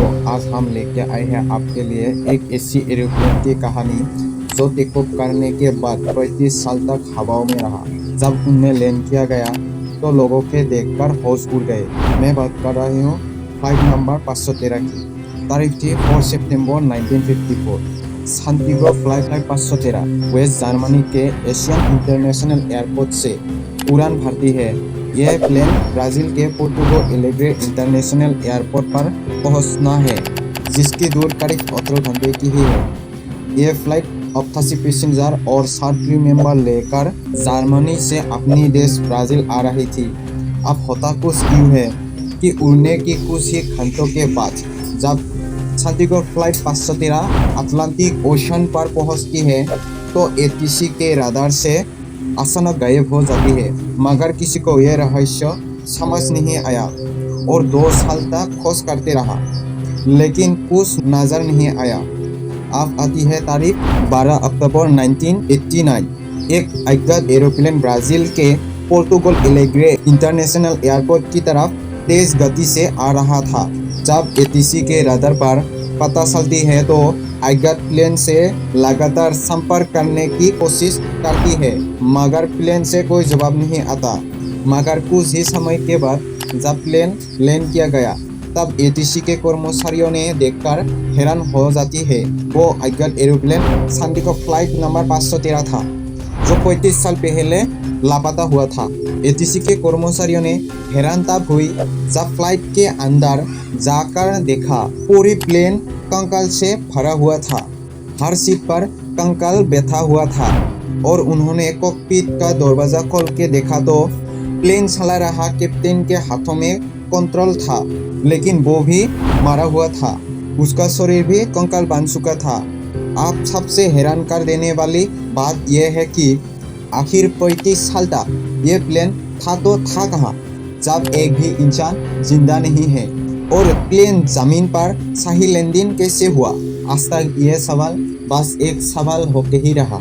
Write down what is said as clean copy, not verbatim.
दोस्तों, आज हम लेके आए हैं आपके लिए एक ऐसी एरोप्लेन की कहानी जो टेक ऑफ करने के बाद 35 साल तक हवाओं में रहा। जब उनमें लैंड किया गया तो लोगों के देखकर होश उड़ गए। मैं बात कर रही हूँ फ्लाइट नंबर 513 की। तारीख थी 4 सितंबर 1954। सांतियागो फ्लाइट 513 वेस्ट जर्मनी के एशियन इंटरनेशनल एयरपोर्ट से उड़ान भरती है। यह प्लेन ब्राजील के पोर्टुगो एलेग्रे इंटरनेशनल एयरपोर्ट पर पहुंचना है, जिसकी दूर करीब 18 घंटे की ही है। यह फ्लाइट 88 पैसेंजर और 7 क्रू मेंबर लेकर जर्मनी से अपनी देश ब्राजील आ रही थी। अब होता कुछ यूँ है कि उड़ने की कुछ ही घंटों के बाद जब सांतियागो फ्लाइट 513 अटलांटिक ओशन पर पहुंचती है तो एटीसी के रडार से अचानक गायब हो जाती है। मगर किसी को यह रहस्य समझ नहीं आया और 2 साल तक खोज करते रहा, लेकिन कुछ नजर नहीं आया। अब आती है तारीख 12 अक्टूबर 1989। एक अज्ञात एरोप्लेन ब्राजील के पोर्टुगल एलेग्रे इंटरनेशनल एयरपोर्ट की तरफ तेज गति से आ रहा था। जब एटीसी के रडार पर पता चलती है तो अज्ञात प्लेन से लगातार संपर्क करने की कोशिश करती है, मगर प्लेन से कोई जवाब नहीं आता। मगर कुछ ही समय के बाद जब प्लेन लैंड किया गया तब एटीसी के कर्मचारियों ने देखकर हैरान हो जाती है। वो अज्ञात एरोप्लेन सांतियागो फ्लाइट नंबर 513 था, जो 35 साल पहले लापता हुआ था। एटीसी के कर्मचारियों ने हैरान तब हुई जब फ्लाइट के अंदर जाकर देखा पूरी प्लेन कंकाल से भरा हुआ था। हर सीट पर कंकाल बैठा हुआ था और उन्होंने कॉकपिट का दरवाजा खोल के देखा तो प्लेन चला रहा कैप्टन के हाथों में कंट्रोल था, लेकिन वो भी मारा हुआ था। उसका शरीर भी कंकाल बन चुका था। आप सबसे हैरान कर देने वाली बात यह है कि आखिर 35 साल तक ये प्लेन था तो था कहाँ, जब एक भी इंसान जिंदा नहीं है। और प्लेन जमीन पर सही लैंडिंग कैसे हुआ? आज तक यह सवाल बस एक सवाल होके ही रहा।